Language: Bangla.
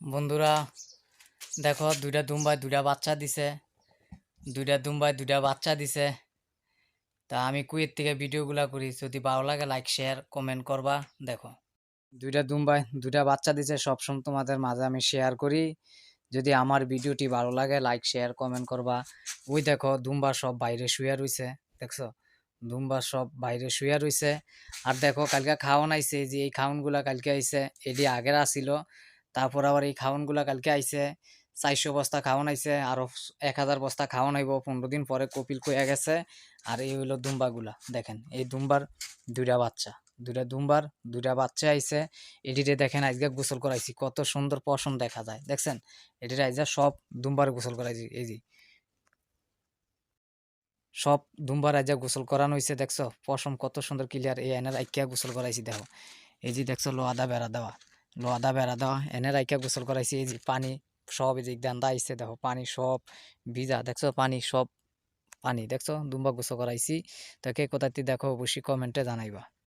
বন্ধুরা দেখো দুইটা দুম্বাই দুইটা বাচ্চা দিছে। দুইটা দুম্বাই দুইটা বাচ্চা দিছে। তা আমি কুয়েত থেকে ভিডিওগুলা করি, যদি ভালো লাগে লাইক শেয়ার কমেন্ট করবা। দেখো দুইটা দুম্বাই দুইটা বাচ্চা দিছে, সবসময় তোমাদের মাঝে আমি শেয়ার করি। যদি আমার ভিডিওটি ভালো লাগে লাইক শেয়ার কমেন্ট করবা। ওই দেখো দুম্বা সব বাইরে শুয়ে রইছে, দেখছো দুম্বা সব বাইরে শুয়ে রইছে। আর দেখো কালকে খাওয়ান আইছে, যে এই খাওয়ানগুলা কালকে আইছে, এটি আগের আসিল। তারপর আবার এই খাওয়ানগুলা কালকে আইছে, 400 বস্তা খাওয়ান আইছে, আরো 1000 বস্তা খাওয়ান আইব 15 দিন পরে, কপিল কইয়া গেছে। আর এই হইলো দুম্বাগুলা, দেখেন এই দুম্বার দুইটা বাচ্চা, দুইটা দুম্বার দুইটা বাচ্চা আইছে। এটিতে দেখেন আজকে গোসল করাইছি, কত সুন্দর পশম দেখা যায়, দেখছেন এটিতে আজকে সব দুম্বার গোসল করাইছি। এই যে সব দুম্বার আজকে গোসল করানো হয়েছে, দেখছো পশম কত সুন্দর ক্লিয়ার। এই এনের আইকিয়া গোসল করাইছি, দেখো এই যে দেখছো লোহাদা বেড়া দেওয়া, লোহাদা বেড়া দেওয়া এনের আইকিয়া গোসল করাইছি। এই যে পানি সব এই যে দান্দা আইছে, দেখো পানি সব ভিজা, দেখছো পানি সব পানি, দেখছো দুম্বা গোসল করাইছি। তো কে কোথায় দেখো অবশ্যই কমেন্টে জানাইবা।